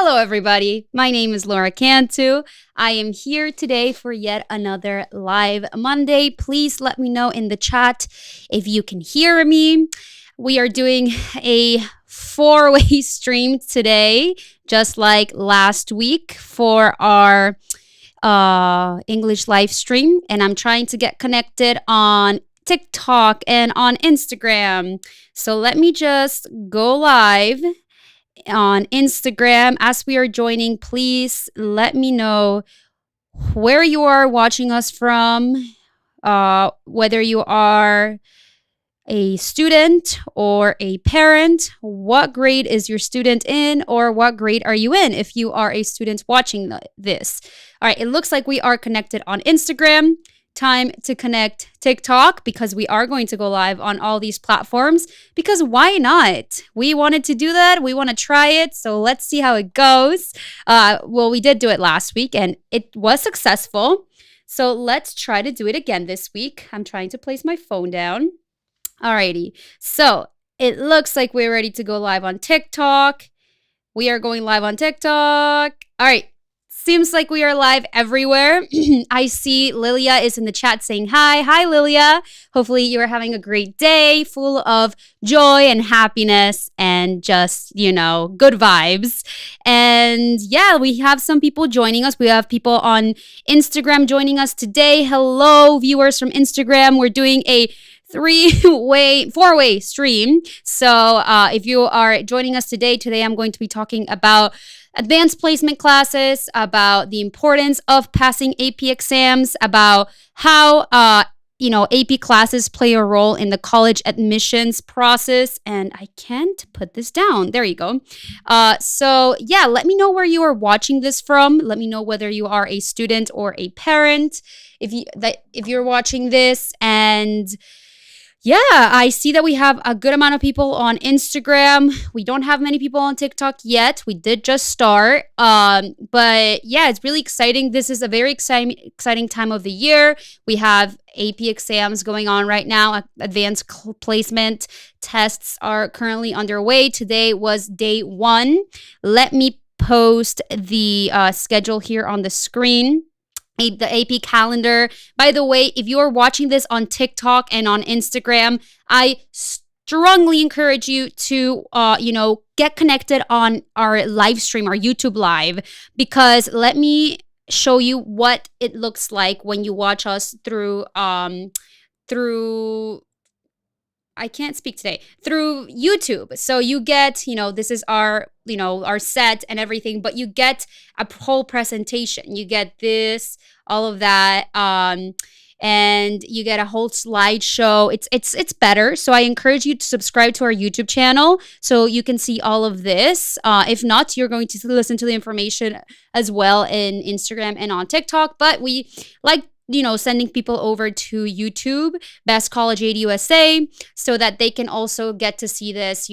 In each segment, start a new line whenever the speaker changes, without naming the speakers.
Hello, everybody. My name is Laura Cantu. I am here today for yet another live Monday. Please let me know in the chat if you can hear me. We are doing a four-way stream today, just like last week for our English live stream. And I'm trying to get connected on TikTok and on Instagram. So let me just go live on Instagram. As we are joining, please let me know where you are watching us from, whether you are a student or a parent, what grade is your student in, or what grade are you in if you are a student watching this. All right, it looks like we are connected on Instagram. Time to connect TikTok, because we are going to go live on all these platforms, because why not? We wanted to do that. We want to try it. So let's see how it goes. Well, we did do it last week and it was successful. So let's try to do it again this week. I'm trying to place my phone down. Alrighty. So it looks like we're ready to go live on TikTok. We are going live on TikTok. All right. Seems like we are live everywhere. I see Lilia is in the chat saying hi. Hi, Lilia. Hopefully you are having a great day full of joy and happiness and just, good vibes. And yeah, we have some people joining us. We have people on Instagram joining us today. Hello, viewers from Instagram. We're doing a four-way stream. So if you are joining us today I'm going to be talking about advanced placement classes, about the importance of passing AP exams, about how AP classes play a role in the college admissions process. And I can't put this down. There you go. So yeah, let me know where you are watching this from. Let me know whether you are a student or a parent. If you're watching this. And yeah, I see that we have a good amount of people on Instagram. We don't have many people on TikTok yet. We did just start. But yeah, it's really exciting. This is a very exciting time of the year. We have AP exams going on right now. Advanced placement tests are currently underway. Today was day 1. Let me post the schedule here on the screen. The AP calendar. By the way, if you are watching this on TikTok and on Instagram, I strongly encourage you to, get connected on our live stream, our YouTube live, because let me show you what it looks like when you watch us through I can't speak today, through YouTube. So you get, this is our set and everything, but you get a whole presentation. You get this, all of that, and you get a whole slideshow. It's better. So I encourage you to subscribe to our YouTube channel so you can see all of this. If not, you're going to listen to the information as well in Instagram and on TikTok. But we like sending people over to YouTube, Best College Aid USA, so that they can also get to see this,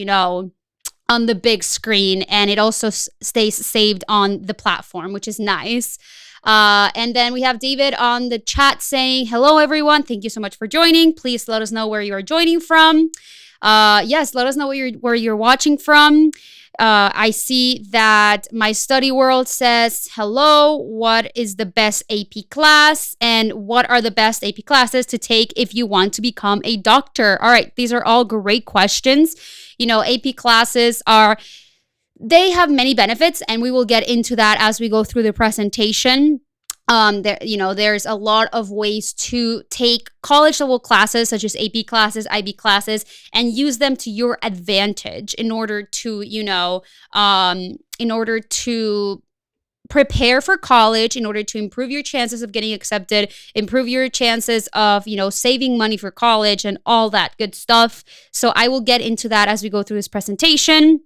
on the big screen, and it also stays saved on the platform, which is nice. And then we have David on the chat saying, hello, everyone. Thank you so much for joining. Please let us know where you are joining from. Yes, let us know where you're watching from. I see that My Study World says, hello, what is the best AP class? And what are the best AP classes to take if you want to become a doctor? All right, these are all great questions. AP classes they have many benefits, and we will get into that as we go through the presentation. There's a lot of ways to take college level classes such as AP classes, IB classes, and use them to your advantage in order to, prepare for college, in order to improve your chances of getting accepted, improve your chances of, saving money for college and all that good stuff. So I will get into that as we go through this presentation.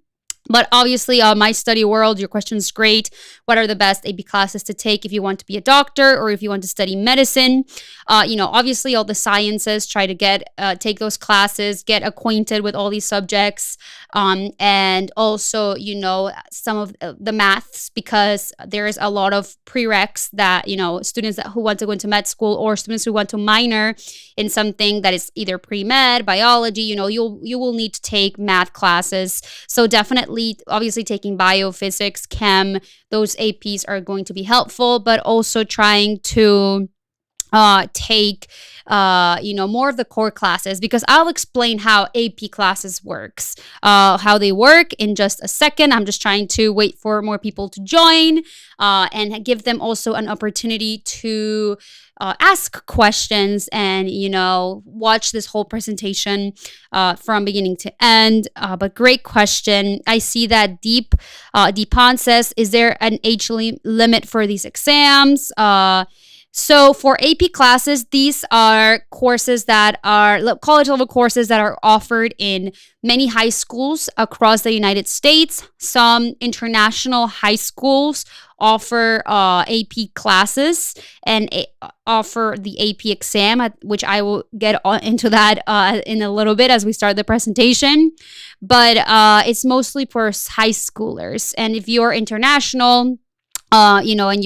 But obviously, My Study World, your question is great. What are the best AP classes to take if you want to be a doctor or if you want to study medicine? Obviously, all the sciences, try to take those classes, get acquainted with all these subjects. And also, some of the maths, because there is a lot of prereqs that, students who want to go into med school or students who want to minor in something that is either pre-med, biology, you will need to take math classes. So definitely definitely, obviously, taking biophysics, chem, those APs are going to be helpful, but also trying to take more of the core classes, because I'll explain how AP classes works, how they work in just a second. I'm just trying to wait for more people to join and give them also an opportunity to ask questions and watch this whole presentation from beginning to end. But great question. I see that Deepan says, is there an age limit for these exams? So for AP classes, these are courses that are college level courses that are offered in many high schools across the United States. Some international high schools offer AP classes and offer the AP exam, which I will get into that in a little bit as we start the presentation. But it's mostly for high schoolers. And if you're international, and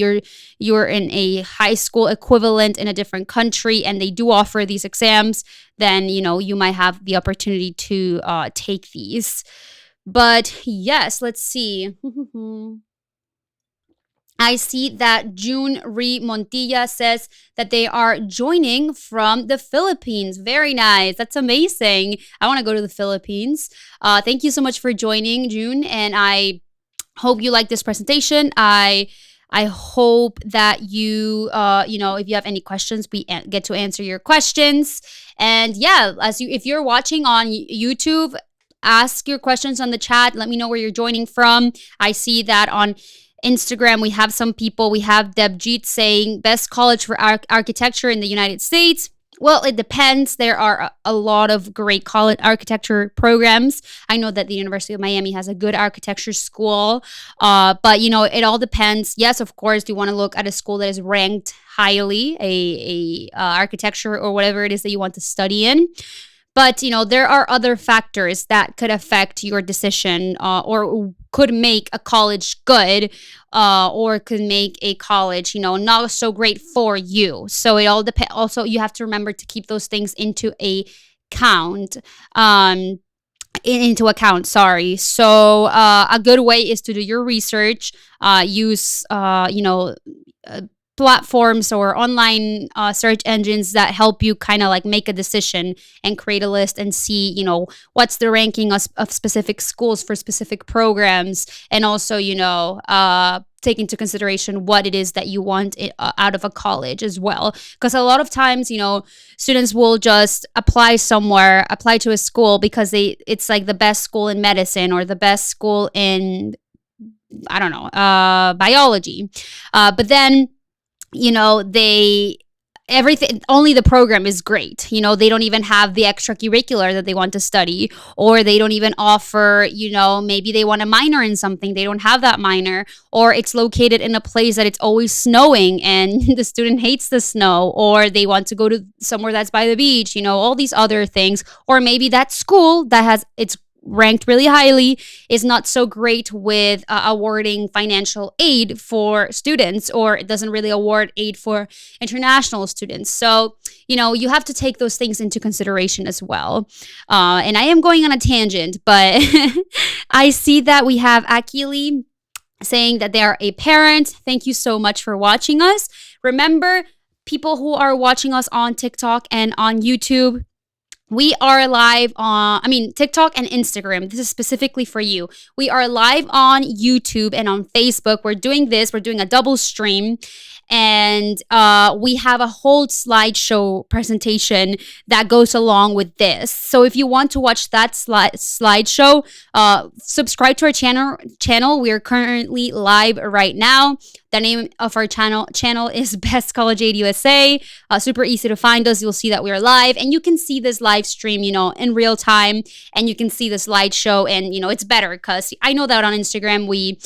you're in a high school equivalent in a different country and they do offer these exams, then, you might have the opportunity to take these. But yes, let's see. I see that June Re Montilla says that they are joining from the Philippines. Very nice. That's amazing. I want to go to the Philippines. Thank you so much for joining, June. And I hope you like this presentation. I hope that you, if you have any questions, we get to answer your questions. And yeah, if you're watching on YouTube, ask your questions on the chat. Let me know where you're joining from. I see that on Instagram, we have some people. We have Debjeet saying best college for architecture in the United States. Well, it depends. There are a lot of great college architecture programs. I know that the University of Miami has a good architecture school, but it all depends. Yes, of course, you want to look at a school that is ranked highly, a architecture or whatever it is that you want to study in. But, there are other factors that could affect your decision or could make a college good or could make a college, not so great for you. So it all depends. Also, you have to remember to keep those things into account. Sorry. So a good way is to do your research, use, platforms or online search engines that help you kind of like make a decision and create a list and see, what's the ranking of specific schools for specific programs. And also, take into consideration what it is that you want out of a college as well. Because a lot of times, students will just apply to a school because it's like the best school in medicine or the best school in, I don't know, biology. But then, only the program is great. They don't even have the extracurricular that they want to study, or they don't even offer, maybe they want a minor in something. They don't have that minor, or it's located in a place that it's always snowing and the student hates the snow, or they want to go to somewhere that's by the beach, all these other things. Or maybe that school that it's ranked really highly is not so great with awarding financial aid for students, or it doesn't really award aid for international students. So, you have to take those things into consideration as well. And I am going on a tangent, but I see that we have Akili saying that they are a parent. Thank you so much for watching us. Remember, people who are watching us on TikTok and on YouTube, we are live on, TikTok and Instagram. This is specifically for you. We are live on YouTube and on Facebook. We're doing a double stream. And we have a whole slideshow presentation that goes along with this. So if you want to watch that slideshow, subscribe to our channel. We are currently live right now. The name of our channel is Best College Aid USA. Super easy to find us. You'll see that we are live, and you can see this live stream, in real time, and you can see the slideshow. And it's better because I know that on Instagram we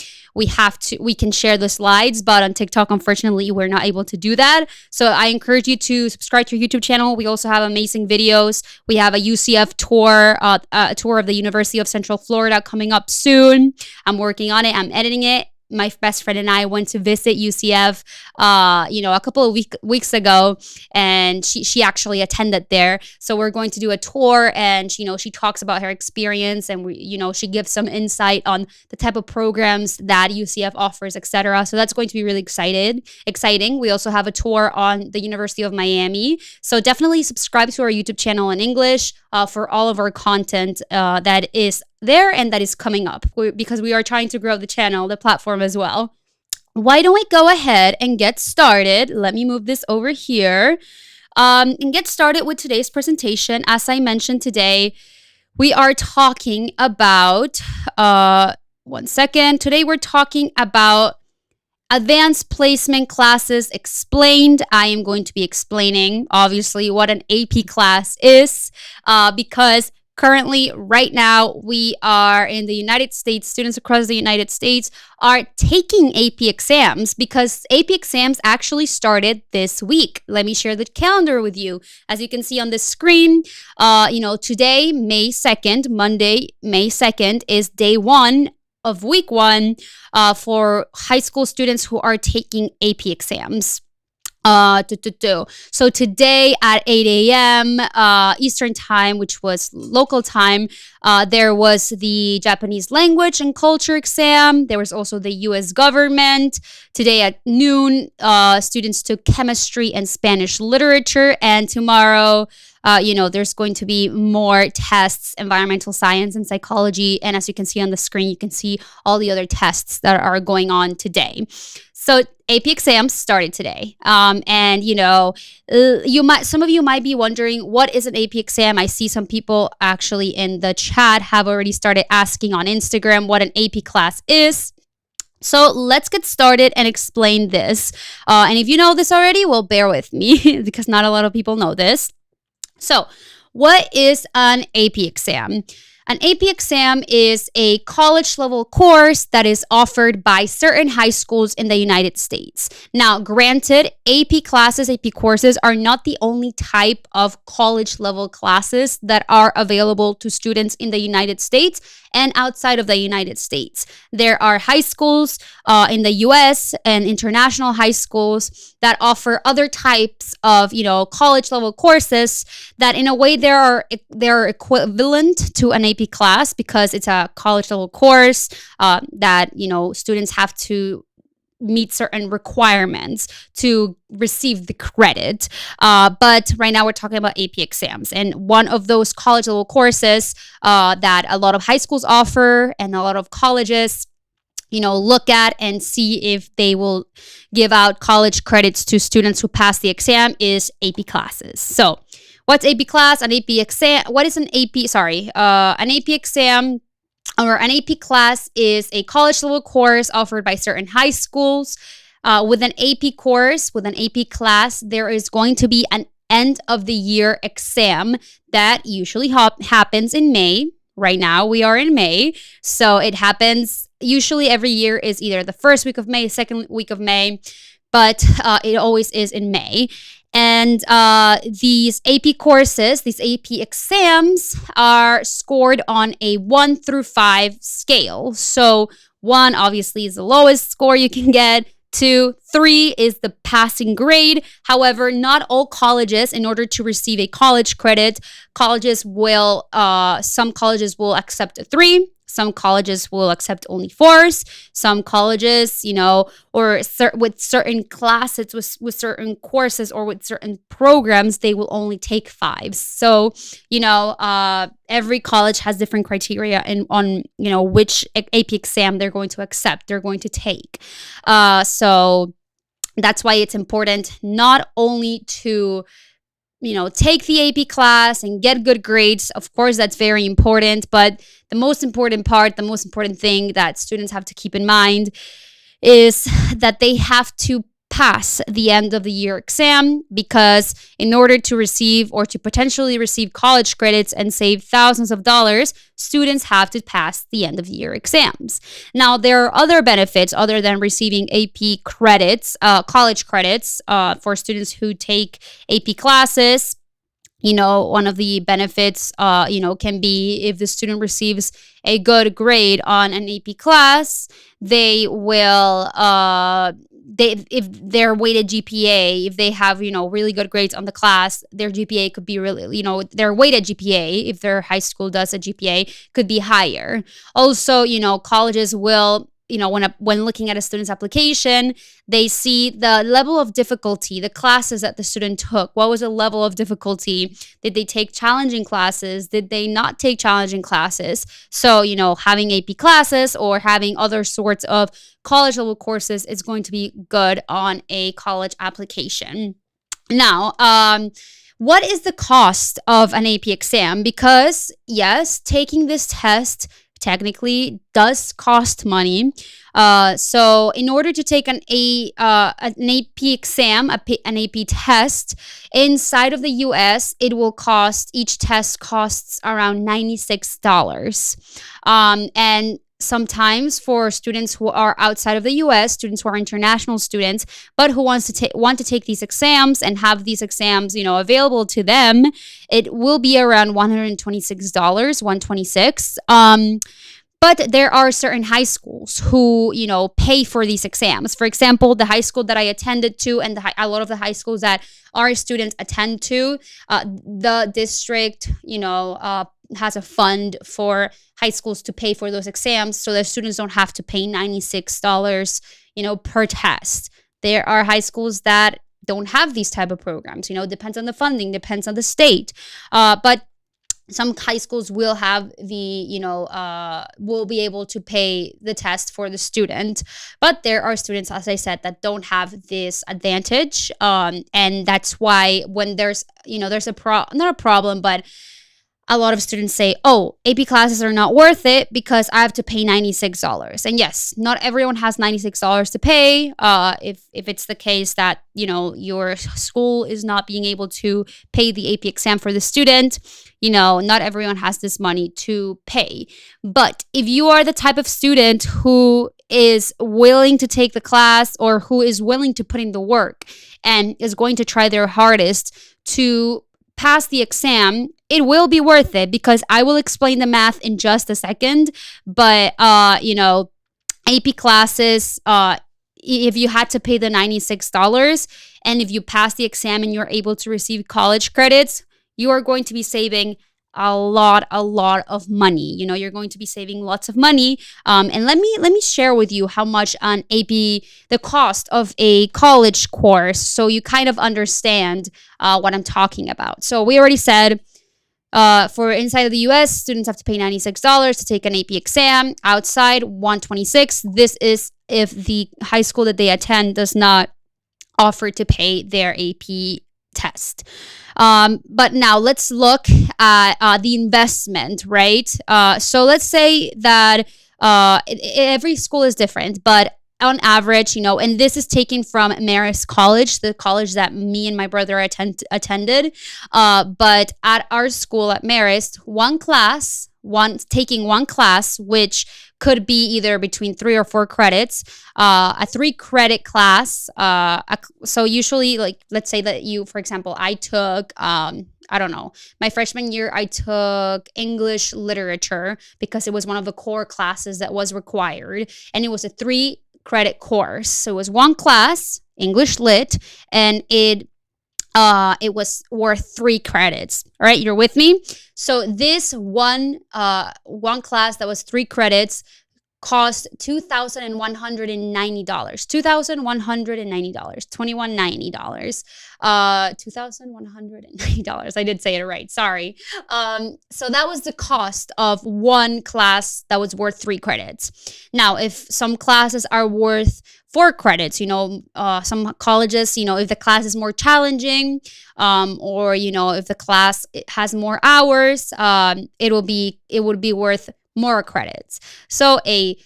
can share the slides, but on TikTok, unfortunately, we're not able to do that. So I encourage you to subscribe to our YouTube channel. We also have amazing videos. We have a UCF tour, a tour of the University of Central Florida coming up soon. I'm working on it. I'm editing it. my best friend and I went to visit UCF, a couple of weeks ago, and she actually attended there. So we're going to do a tour, and she talks about her experience, and she gives some insight on the type of programs that UCF offers, etc. So that's going to be really exciting. We also have a tour on the University of Miami. So definitely subscribe to our YouTube channel in English for all of our content that is there and that is coming up, because we are trying to grow the channel, the platform as well. Why don't we go ahead and get started? Let me move this over here and get started with today's presentation. As I mentioned today, we are talking about, one second. Today we're talking about Advanced Placement Classes Explained. I am going to be explaining, obviously, what an AP class is, because currently, right now, we are in the United States. Students across the United States are taking AP exams because AP exams actually started this week. Let me share the calendar with you. As you can see on the screen, today, May 2nd, Monday, May 2nd, is day one of week one for high school students who are taking AP exams. So today at 8 a.m. Eastern time, which was local time, there was the Japanese language and culture exam. There was also the U.S. government. Today at noon, students took chemistry and Spanish literature. And tomorrow, there's going to be more tests, environmental science and psychology. And as you can see on the screen, you can see all the other tests that are going on today. So AP exams started today. Some of you might be wondering, what is an AP exam? I see some people actually in the chat have already started asking on Instagram what an AP class is. So let's get started and explain this. And if you know this already, well, bear with me because not a lot of people know this. So what is an AP exam? An AP exam is a college level course that is offered by certain high schools in the United States. Now, granted, AP classes, AP courses are not the only type of college level classes that are available to students in the United States and outside of the United States. There are high schools in the US and international high schools that offer other types of, college level courses that in a way they're equivalent to an AP class because it's a college level course that, students have to meet certain requirements to receive the credit. But right now we're talking about AP exams. And one of those college level courses that a lot of high schools offer and a lot of colleges look at and see if they will give out college credits to students who pass the exam is AP classes. So what's AP class? An AP exam. What is an AP? An AP exam or an AP class is a college level course offered by certain high schools. With an AP course, with an AP class, there is going to be an end of the year exam that usually happens in May. Right now we are in May. So it happens usually every year is either the first week of May, second week of May, but it always is in May. And these AP courses, these AP exams are scored on a 1 through 5 scale. So 1 obviously is the lowest score you can get. 2, 3 is the passing grade. However, not all colleges, in order to receive a college credit, some colleges will accept a 3. Some colleges will accept only 4s. Some colleges, with certain classes, with certain courses or with certain programs, they will only take 5s. So, every college has different criteria on which AP exam they're going to accept, they're going to take. So that's why it's important not only to take the AP class and get good grades. Of course, that's very important. But the most important thing that students have to keep in mind is that they have to pass the end of the year exam, because in order to receive or to potentially receive college credits and save thousands of dollars, students have to pass the end of year exams. Now, there are other benefits other than receiving AP credits, college credits for students who take AP classes. one of the benefits, can be if the student receives a good grade on an AP class, they will, if their weighted GPA, if they have, really good grades on the class, their GPA could be really, their weighted GPA, if their high school does a GPA, could be higher. Also, colleges will, when looking at a student's application, they see the level of difficulty, the classes that the student took. What was the level of difficulty? Did they take challenging classes? Did they not take challenging classes? So, having AP classes or having other sorts of college level courses is going to be good on a college application. Now, what is the cost of an AP exam? Because yes, taking this test technically does cost money. So in order to take an AP exam, an AP test inside of the US, it will cost, each test costs around $96. And sometimes for students who are outside of the US, students who are international students, but who want to take these exams and have these exams, available to them, it will be around $126, $126. But there are certain high schools who, pay for these exams. For example, the high school that I attended to, and a lot of the high schools that our students attend to, the district, has a fund for high schools to pay for those exams, so the students don't have to pay $96, per test. There are high schools that don't have these type of programs. Depends on the funding, depends on the state. But some high schools will have will be able to pay the test for the student. But there are students, as I said, that don't have this advantage. And that's why when there's not a problem, but a lot of students say, oh, AP classes are not worth it because I have to pay $96. And yes, not everyone has $96 to pay. If it's the case that, your school is not being able to pay the AP exam for the student, not everyone has this money to pay. But if you are the type of student who is willing to take the class, or who is willing to put in the work and is going to try their hardest to pass the exam, it will be worth it, because I will explain the math in just a second. But AP classes, if you had to pay the $96 and if you pass the exam and you're able to receive college credits, you are going to be saving a lot of money. You're going to be saving lots of money. And let me share with you how much on AP, the cost of a college course, so you kind of understand what I'm talking about. So we already said, for inside of the US, students have to pay $96 to take an AP exam. Outside, $126. This is if the high school that they attend does not offer to pay their AP test. But now let's look at the investment, right? So let's say that every school is different, but on average, and this is taken from Marist College, the college that me and my brother attended. But at our school at Marist, taking one class, which could be either between 3 or 4 credits, a 3-credit class. So usually, let's say that for example, I took, I don't know, my freshman year, I took English literature because it was one of the core classes that was required. And it was a 3-credit course. So it was one class, English lit, and it was worth 3 credits. All right, you're with me? So this one class that was 3 credits cost $2,190. $2,190. $2,190. I did say it right. Sorry. So that was the cost of one class that was worth 3 credits. Now, if some classes are worth 4 credits, some colleges, if the class is more challenging, or, if the class has more hours, it would be worth more credits. So a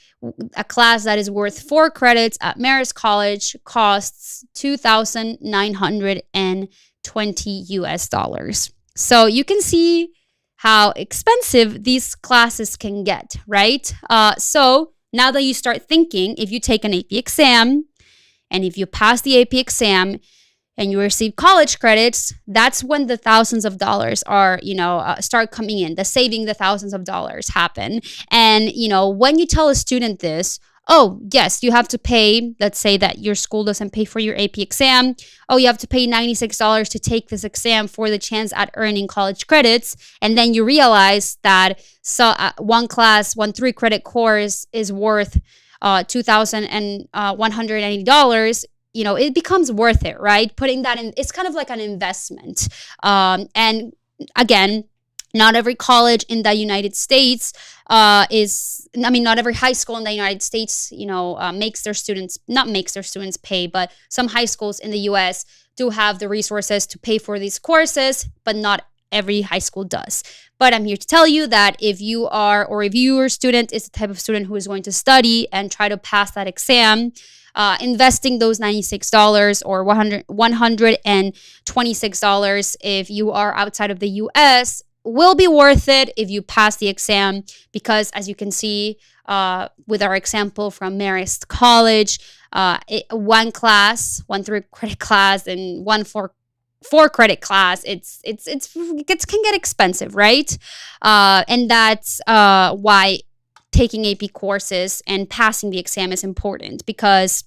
class that is worth 4 credits at Marist College costs $2,920 So you can see how expensive these classes can get, right? So now that you start thinking, if you take an AP exam and if you pass the AP exam, and you receive college credits, that's when the thousands of dollars are, start coming in. The saving the thousands of dollars happen. And, when you tell a student this, oh, yes, you have to pay, let's say that your school doesn't pay for your AP exam. Oh, you have to pay $96 to take this exam for the chance at earning college credits. And then you realize that one class, one 3-credit course is worth $2,180. It becomes worth it, right? Putting that in, it's kind of like an investment. And again, not every college in the United States not every high school in the United States, makes their students, not makes their students pay, but some high schools in the US do have the resources to pay for these courses, but not every high school does. But I'm here to tell you that if your student is the type of student who is going to study and try to pass that exam, investing those $96 or $126 if you are outside of the US will be worth it if you pass the exam, because as you can see with our example from Marist College, one 3-credit class and one 4-credit class, it can get expensive, right? And that's why taking AP courses and passing the exam is important, because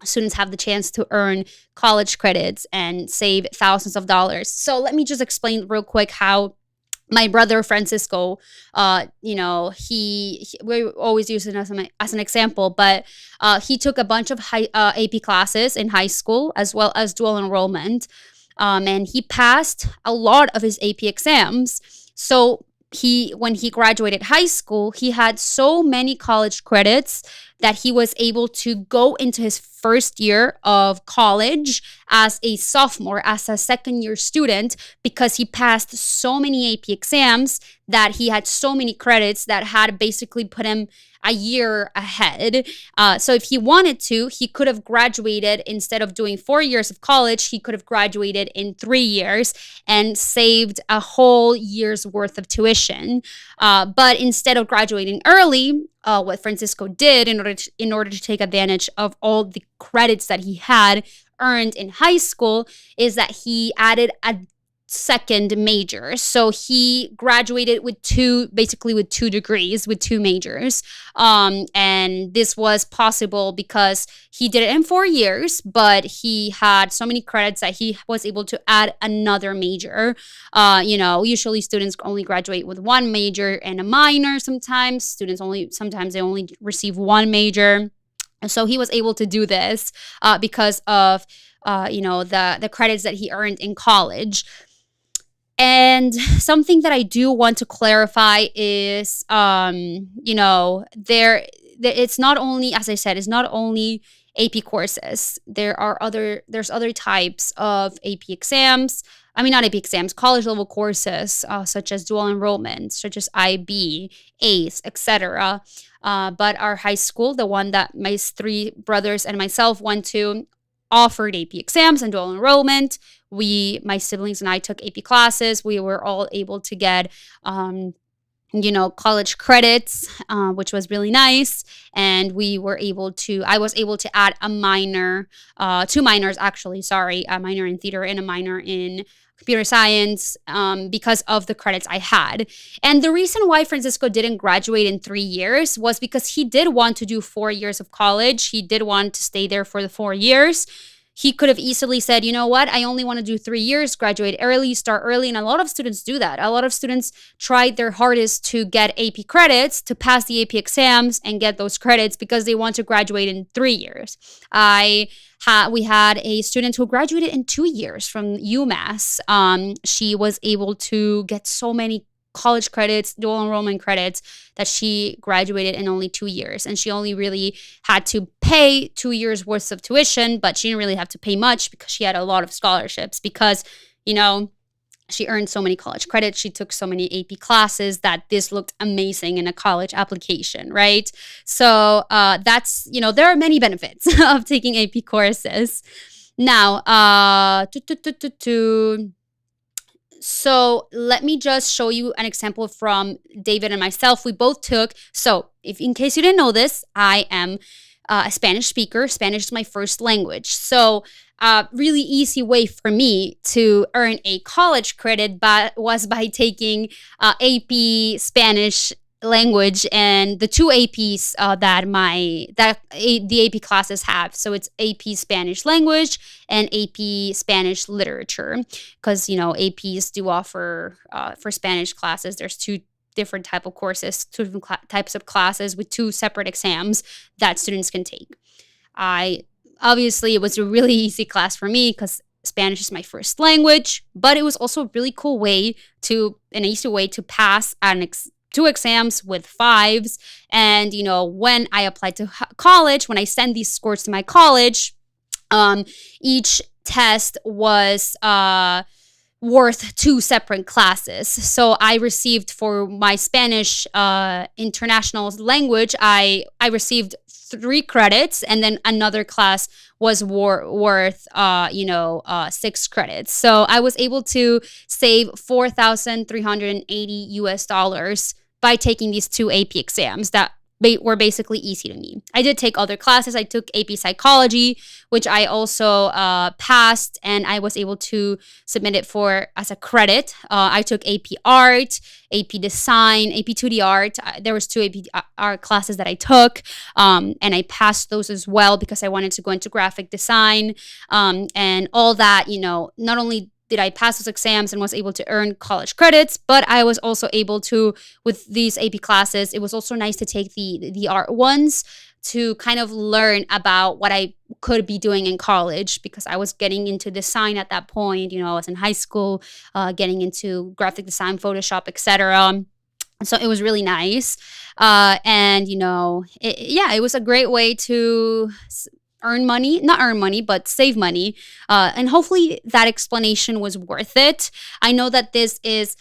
students have the chance to earn college credits and save thousands of dollars. So let me just explain real quick how my brother Francisco, we always use it as an example, but he took a bunch of AP classes in high school as well as dual enrollment, and he passed a lot of his AP exams. So when he graduated high school, he had so many college credits that he was able to go into his first year of college as a sophomore, as a second-year student, because he passed so many AP exams that he had so many credits that had basically put him a year ahead. So if he wanted to, he could have graduated, instead of doing 4 years of college, he could have graduated in 3 years and saved a whole year's worth of tuition. But instead of graduating early, what Francisco did in order to take advantage of all the credits that he had earned in high school is that he added a second major. So he graduated with two degrees, with 2 majors. And this was possible because he did it in 4 years, but he had so many credits that he was able to add another major. Usually students only graduate with 1 major and a minor. Sometimes they only receive 1 major. And so he was able to do this because of the credits that he earned in college. And something that I do want to clarify is, it's not only, as I said, it's not only AP courses. There's other types of AP exams. Not AP exams, college level courses, such as dual enrollment, such as IB, ACE, etc. But our high school, the one that my 3 brothers and myself went to, offered AP exams and dual enrollment. My siblings and I took AP classes. We were all able to get, college credits, which was really nice. And I was able to add a minor, 2 minors actually, a minor in theater and a minor in computer science, because of the credits I had. And the reason why Francisco didn't graduate in 3 years was because he did want to do 4 years of college. He did want to stay there for the 4 years. He could have easily said, you know what, I only want to do 3 years, graduate early, start early. And a lot of students do that. A lot of students tried their hardest to get AP credits, to pass the AP exams and get those credits because they want to graduate in 3 years. We had a student who graduated in 2 years from UMass. She was able to get so many college credits, dual enrollment credits, that she graduated in only 2 years. And she only really had to pay 2 years worth of tuition, but she didn't really have to pay much because she had a lot of scholarships, because, she earned so many college credits. She took so many AP classes that this looked amazing in a college application, right? So that's, there are many benefits of taking AP courses. Now, so let me just show you an example from David and myself. We both took, in case you didn't know this, I am a Spanish speaker. Spanish is my first language. So really easy way for me to earn a college credit was by taking AP Spanish language and the two APs the AP classes have. So it's AP Spanish language and AP Spanish literature, because APs do offer for Spanish classes. There's two different type of courses, two different types of classes with two separate exams that students can take. Obviously, it was a really easy class for me because Spanish is my first language, but it was also a really cool way an easy way to pass two exams with 5s. And, when I applied to college, when I sent these scores to my college, each test was worth 2 separate classes. So I received for my Spanish international language, I received 3 credits, and then another class was worth 6 credits. So I was able to save $4,380 by taking these 2 AP exams that were basically easy to me. I did take other classes. I took AP Psychology, which I also passed, and I was able to submit it as a credit. I took AP Art, AP Design, AP 2D Art. There was 2 AP Art classes that I took, and I passed those as well because I wanted to go into graphic design, and all that. Not only did I pass those exams and was able to earn college credits, but I was also able to, with these AP classes, it was also nice to take the art ones to kind of learn about what I could be doing in college, because I was getting into design at that point. I was in high school, getting into graphic design, Photoshop, etc. So it was really nice. And, it was a great way to not earn money, but save money. And hopefully that explanation was worth it. I know that this is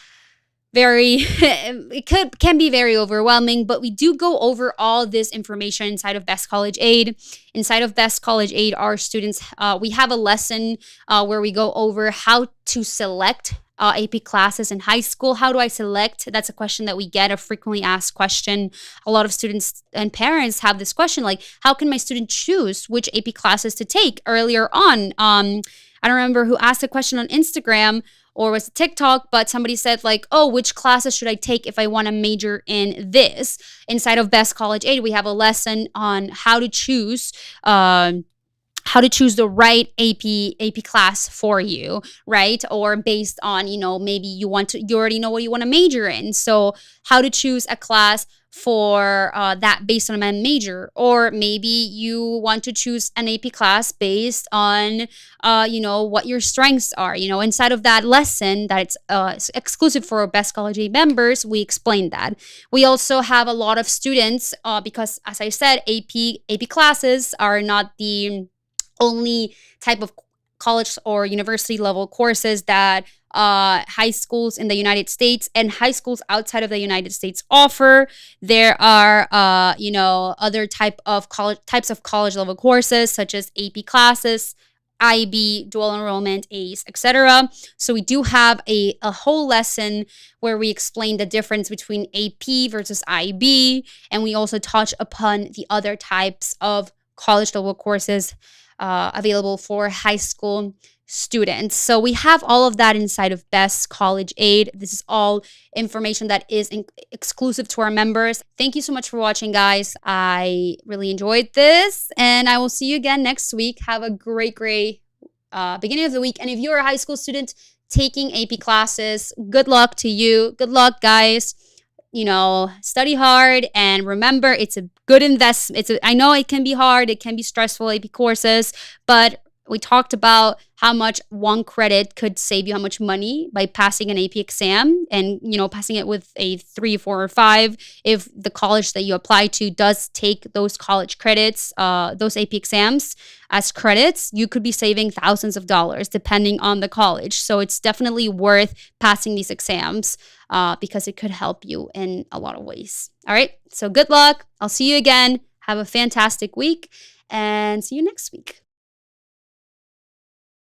can be very overwhelming, but we do go over all this information inside of Best College Aid. Inside of Best College Aid, our students, we have a lesson where we go over how to select AP classes in high school. How do I select? That's a question that we get, a frequently asked question. A lot of students and parents have this question, like, how can my student choose which AP classes to take earlier on? I don't remember who asked the question on Instagram or was it TikTok, but somebody said like, oh, which classes should I take if I want to major in this? Inside of Best College Aid, we have a lesson on how to choose the right AP class for you, right? Or based on, maybe you already know what you want to major in. So how to choose a class for that based on a major, or maybe you want to choose an AP class based on, what your strengths are. Inside of that lesson that it's exclusive for Best College Aid members, we explain that. We also have a lot of students because, as I said, AP classes are not the only type of college or university level courses that high schools in the United States and high schools outside of the United States offer. There are, other types of college level courses such as AP classes, IB, dual enrollment, ACE, etc. So we do have a whole lesson where we explain the difference between AP versus IB, and we also touch upon the other types of college level courses available for high school students. So we have all of that inside of Best College Aid. This is all information that is exclusive to our members. Thank you so much for watching, guys. I really enjoyed this, and I will see you again next week. Have a great beginning of the week. And if you're a high school student taking AP classes, good luck to you. Good luck, guys. Study hard, and remember, it's a good investment. I know it can be hard, it can be stressful, AP courses, but we talked about how much one credit could save you how much money by passing an AP exam and, passing it with a 3, 4, or 5. If the college that you apply to does take those college credits, those AP exams as credits, you could be saving thousands of dollars depending on the college. So it's definitely worth passing these exams because it could help you in a lot of ways. All right. So good luck. I'll see you again. Have a fantastic week and see you next week.